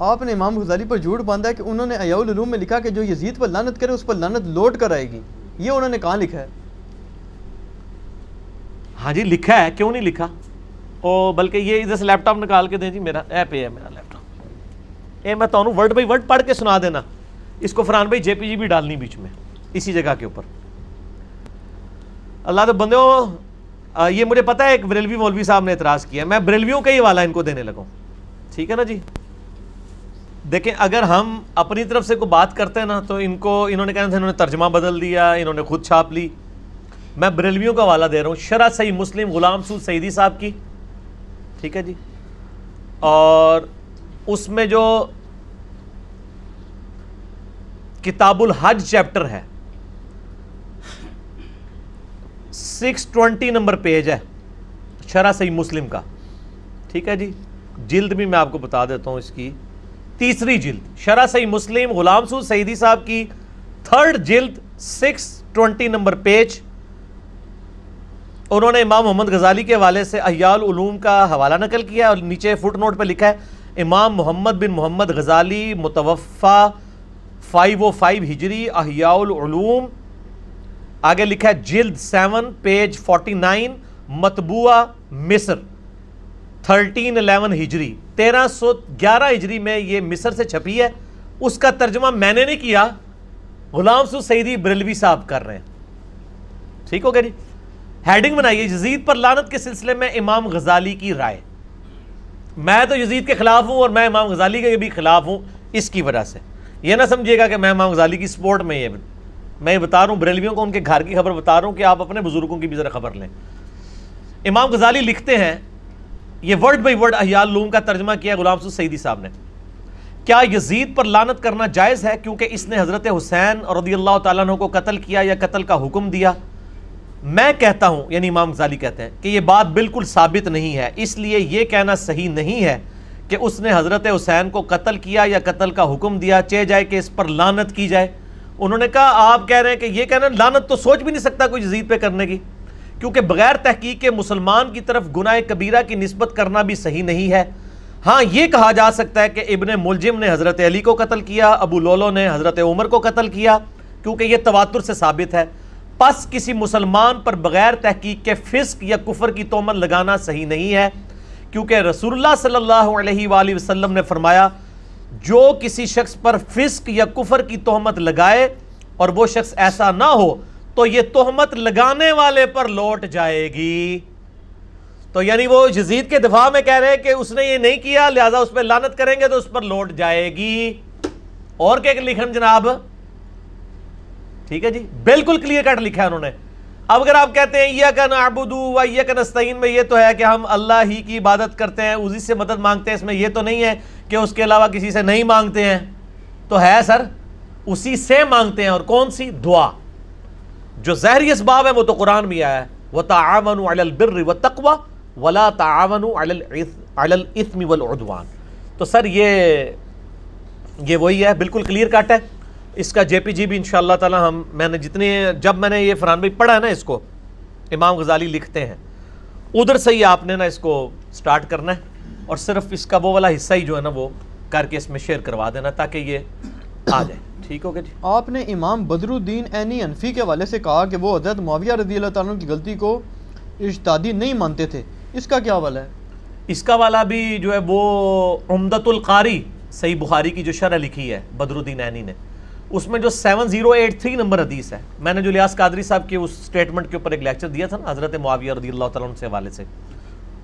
آپ نے امام غزالی پر جھوٹ باندھا ہے کہ انہوں نے احیاء العلوم میں لکھا کہ جو یزید پر لعنت کرے اس پر لعنت لوٹ کر آئے گی، یہ انہوں نے کہاں لکھا ہے؟ ہاں جی لکھا ہے، کیوں نہیں لکھا؟ او بلکہ یہ ادھر سے لیپ ٹاپ نکال کے دیں جی، میرا اے پہ ہے میرا لیپ ٹاپ، میں تو ورڈ بائی ورڈ پڑھ کے سنا دینا، اس کو فرحان بھائی جے پی جی بھی ڈالنی بیچ میں اسی جگہ کے اوپر۔ اللہ تو بندوں، یہ مجھے پتا ہے ایک بریلوی مولوی صاحب نے اعتراض کیا، میں بریلویوں کا ہی حوالہ ان کو دینے لگا ہوں، ٹھیک ہے نا جی۔ دیکھیں اگر ہم اپنی طرف سے کوئی بات کرتے ہیں نا تو انہوں نے کہنا تھا، انہوں نے ترجمہ بدل دیا، انہوں نے خود چھاپ لی۔ میں بریلویوں کا حوالہ دے رہا ہوں، شرح صحیح مسلم غلام سود سعیدی صاحب کی، ٹھیک ہے جی، اور اس میں جو کتاب الحج چیپٹر ہے 620 نمبر پیج ہے شرح صحیح مسلم کا، ٹھیک ہے جی۔ جلد بھی میں آپ کو بتا دیتا ہوں، اس کی تیسری جلد شرح صحیح مسلم غلام سود سعیدی صاحب کی 3rd جلد 620 نمبر پیج، انہوں نے امام محمد غزالی کے حوالے سے احیاء العلوم کا حوالہ نقل کیا اور نیچے فٹ نوٹ پہ لکھا ہے امام محمد بن محمد غزالی متوفہ 505 ہجری احیاء العلوم، آگے لکھا ہے جلد 7 پیج 49 مطبوعہ مصر 1311 ہجری 1311 ہجری میں یہ مصر سے چھپی ہے، اس کا ترجمہ میں نے نہیں کیا، غلام سود سعیدی بریلوی صاحب کر رہے ہیں، ٹھیک ہو گیا جی۔ ہیڈنگ بنائیے یزید پر لعنت کے سلسلے میں امام غزالی کی رائے۔ میں تو یزید کے خلاف ہوں اور میں امام غزالی کے بھی خلاف ہوں، اس کی وجہ سے یہ نہ سمجھیے گا کہ میں امام غزالی کی سپورٹ میں میں بتا رہا ہوں بریلویوں کو ان کے گھر کی خبر بتا رہا ہوں کہ آپ اپنے بزرگوں کی بھی ذرا خبر لیں۔ امام غزالی لکھتے ہیں، یہ ورڈ بائی ورڈ احیاء العلوم کا ترجمہ کیا غلام سود سعیدی صاحب نے، کیا یزید پر لعنت کرنا جائز ہے کیونکہ اس نے حضرت حسین رضی اللہ تعالیٰ عنہ کو قتل کیا یا قتل کا حکم دیا؟ میں کہتا ہوں، یعنی امام غزالی کہتے ہیں کہ یہ بات بالکل ثابت نہیں ہے، اس لیے یہ کہنا صحیح نہیں ہے کہ اس نے حضرت حسین کو قتل کیا یا قتل کا حکم دیا، چاہے جائے کہ اس پر لعنت کی جائے۔ انہوں نے کہا آپ کہہ رہے ہیں کہ یہ کہنا لعنت تو سوچ بھی نہیں سکتا کوئی یزید پہ کرنے کی، کیونکہ بغیر تحقیق کے مسلمان کی طرف گناہ کبیرہ کی نسبت کرنا بھی صحیح نہیں ہے۔ ہاں یہ کہا جا سکتا ہے کہ ابن ملجم نے حضرت علی کو قتل کیا، ابو لولو نے حضرت عمر کو قتل کیا، کیونکہ یہ تواتر سے ثابت ہے۔ پس کسی مسلمان پر بغیر تحقیق کے فسق یا کفر کی تہمت لگانا صحیح نہیں ہے، کیونکہ رسول اللہ صلی اللہ علیہ وآلہ وسلم نے فرمایا جو کسی شخص پر فسق یا کفر کی تہمت لگائے اور وہ شخص ایسا نہ ہو تو یہ تہمت لگانے والے پر لوٹ جائے گی۔ تو یعنی وہ یزید کے دفاع میں کہہ رہے ہیں کہ اس نے یہ نہیں کیا لہذا اس پہ لعنت کریں گے تو اس پر لوٹ جائے گی۔ اور کیا لکھن جناب، ٹھیک ہے جی، بالکل کلیئر کٹ لکھا ہے انہوں نے۔ اب اگر آپ کہتے ہیں ایاک نعبد و ایاک نستعین میں یہ تو ہے کہ ہم اللہ ہی کی عبادت کرتے ہیں، اسی سے مدد مانگتے ہیں، اس میں یہ تو نہیں ہے کہ اس کے علاوہ کسی سے نہیں مانگتے ہیں، تو ہے سر، اسی سے مانگتے ہیں، اور کون سی؟ دعا۔ جو ظاہری اسباب ہے وہ تو قرآن میں آیا ہے وَتَعَاوَنُوا عَلَى الْبِرِّ وَالتَّقْوَى وَلَا تَعَاوَنُوا عَلَى الْإِثْمِ وَالْعُدْوَانِ۔ تو سر یہ وہی ہے، بالکل کلیئر کٹ ہے۔ اس کا جے پی جی بھی انشاءاللہ تعالی جب میں نے یہ فرحان بھائی پڑھا ہے نا، اس کو امام غزالی لکھتے ہیں، ادھر سے ہی آپ نے نا اس کو سٹارٹ کرنا ہے اور صرف اس کا وہ والا حصہ ہی جو ہے نا وہ کر کے اس میں شیئر کروا دینا تاکہ یہ آ جائے، ٹھیک ہو گیا جی۔ آپ نے امام بدر الدین عینی حنفی کے حوالے سے کہا کہ وہ حضرت معاویہ رضی اللہ تعالیٰ عنہ کی غلطی کو اجتہادی نہیں مانتے تھے، اس کا کیا حوالہ ہے؟ اس کا والا بھی جو ہے وہ عمدۃ القاری صحیح بخاری کی جو شرح لکھی ہے بدر الدین عینی نے، اس میں جو 7083 نمبر حدیث ہے، میں نے جو الیاس قادری صاحب کی اس سٹیٹمنٹ کے اوپر ایک لیکچر دیا تھا نا حضرت معاویہ رضی اللہ تعالیٰ عنہ سے حوالے سے،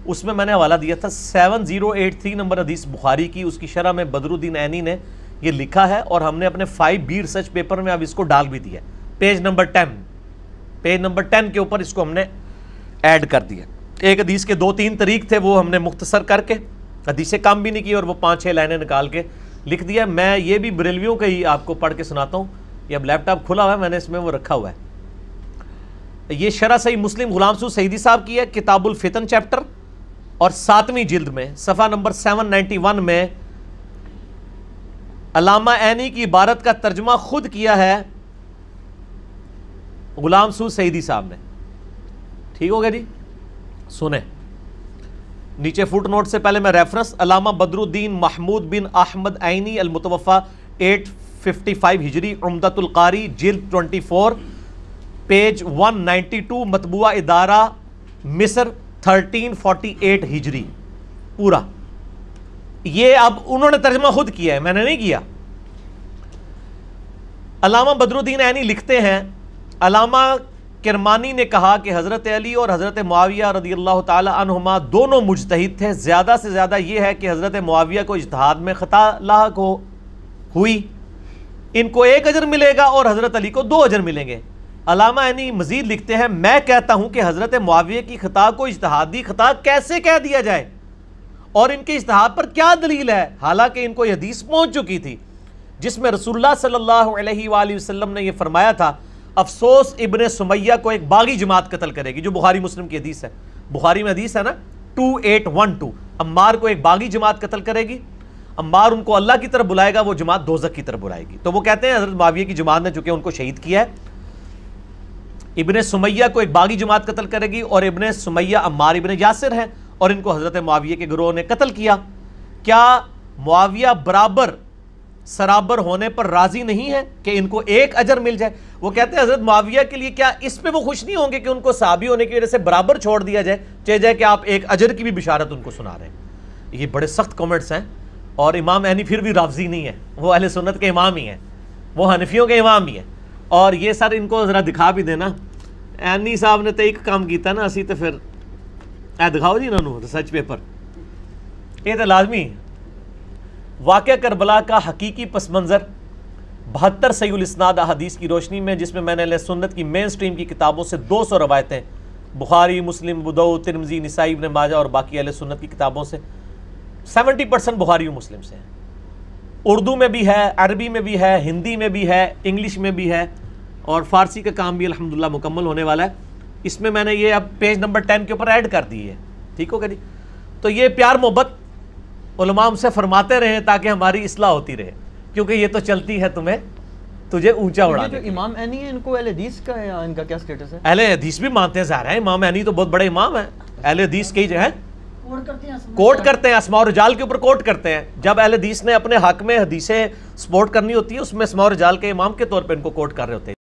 اس میں نے حوالہ دیا تھا 7083 نمبر حدیث بخاری کی، اس کی شرح میں بدر الدین عینی نے یہ لکھا ہے اور ہم نے اپنے 5B ریسرچ پیپر میں اب اس کو ڈال بھی دیا، پیج نمبر 10 کے اوپر اس کو ہم نے ایڈ کر دیا۔ ایک حدیث کے 2-3 طریق تھے، وہ ہم نے مختصر کر کے حدیثیں کم بھی نہیں کی اور وہ 5-6 لائنیں نکال کے لکھ دیا۔ میں یہ بھی بریلویوں کا ہی آپ کو پڑھ کے سناتا ہوں، یہ اب لیپ ٹاپ کھلا ہوا ہے، میں نے اس میں وہ رکھا ہوا ہے۔ یہ شرح صحیح مسلم غلام سود سعیدی صاحب کی ہے، کتاب الفتن چیپٹر اور 7ویں جلد میں صفحہ نمبر 791 میں علامہ عینی کی عبارت کا ترجمہ خود کیا ہے غلام سود سعیدی صاحب نے، ٹھیک ہو گیا جی۔ سنیں نیچے فٹ نوٹ سے پہلے میں ریفرنس، علامہ بدر الدین محمود بن احمد عینی المتوفہ 855 ہجری، عمدۃ القاری جلد 24 پیج 192، مطبوعہ ادارہ مصر 1348 ہجری پورا۔ یہ اب انہوں نے ترجمہ خود کیا ہے، میں نے نہیں کیا۔ علامہ بدر الدین عینی لکھتے ہیں، علامہ کرمانی نے کہا کہ حضرت علی اور حضرت معاویہ رضی اللہ تعالی عنہما دونوں مجتہد تھے، زیادہ سے زیادہ یہ ہے کہ حضرت معاویہ کو اجتہاد میں خطا لاحق ہوئی، ان کو 1 اجر ملے گا اور حضرت علی کو 2 اجر ملیں گے۔ علامہ عینی مزید لکھتے ہیں، میں کہتا ہوں کہ حضرت معاویہ کی خطا کو اجتہادی خطا کیسے کہہ دیا جائے اور ان کے اجتہاد پر کیا دلیل ہے، حالانکہ ان کو یہ حدیث پہنچ چکی تھی جس میں رسول اللہ صلی اللہ علیہ وآلہ وسلم نے یہ فرمایا تھا، افسوس ابن سمیہ کو ایک باغی جماعت قتل کرے گی، جو بخاری مسلم کی حدیث ہے، بخاری میں حدیث ہے نا 2812، عمار کو ایک باغی جماعت قتل کرے گی، عمار ان کو اللہ کی طرف بلائے گا، وہ جماعت دوزخ کی طرف بلائے گی۔ تو وہ کہتے ہیں حضرت معاویہ کی جماعت نے چونکہ ان کو شہید کیا ہے، ابن سمیہ کو ایک باغی جماعت قتل کرے گی، اور ابن سمیہ عمار ابن یاسر ہیں اور ان کو حضرت معاویہ کے گروہ نے قتل کیا۔ کیا معاویہ برابر سرابر ہونے پر راضی نہیں ہے کہ ان کو 1 اجر مل جائے؟ وہ کہتے ہیں حضرت معاویہ کے لیے کیا اس پہ وہ خوش نہیں ہوں گے کہ ان کو صحابی ہونے کی وجہ سے برابر چھوڑ دیا جائے، چاہے جائے کہ آپ 1 اجر کی بھی بشارت ان کو سنا رہے ہیں۔ یہ بڑے سخت کمنٹس ہیں، اور امام عینی پھر بھی رافضی نہیں ہے، وہ اہل سنت کے امام ہی ہیں، وہ حنفیوں کے امام ہی ہیں۔ اور یہ سر ان کو ذرا دکھا بھی دینا، عینی صاحب نے تو ایک کام کیتا نا، اسی تو پھر دکھاؤ جی انہوں ریسرچ پیپر، یہ تو لازمی۔ واقعہ کربلا کا حقیقی پس منظر 72 صحیح الاسناد احادیث کی روشنی میں، جس میں نے اہل سنت کی مین سٹریم کی کتابوں سے 200 روایتیں، بخاری، مسلم، ابو داؤد، ترمذی، نسائی، ابن ماجہ اور باقی اہل سنت کی کتابوں سے 70% بخاری و مسلم سے ہیں۔ اردو میں بھی ہے، عربی میں بھی ہے، ہندی میں بھی ہے، انگلش میں بھی ہے، اور فارسی کا کام بھی الحمدللہ مکمل ہونے والا ہے۔ اس میں نے یہ اب پیج نمبر 10 کے اوپر ایڈ کر دی ہے، ٹھیک ہوگا جی۔ تو یہ پیار محبت علماء ہم سے فرماتے رہیں تاکہ ہماری اصلاح ہوتی رہے، کیونکہ یہ تو چلتی ہے تجھے اونچا اڑا دے۔ جو امام عینی ہے، ان کو اہل حدیث کا ہے، ان کا کیا سٹیٹس ہے؟ اہل حدیث بھی مانتے ہیں، ظاہر ہے امام عینی تو بہت بڑے امام ہیں، اہل حدیث کی جو ہے کوٹ کرتے ہیں، اسماء و رجال کے اوپر کوٹ کرتے ہیں۔ جب اہل حدیث نے اپنے حق میں حدیثیں سپورٹ کرنی ہوتی ہے، اس میں اسماء و رجال کے امام کے طور پہ ان کو کوٹ کر رہے ہوتے ہیں۔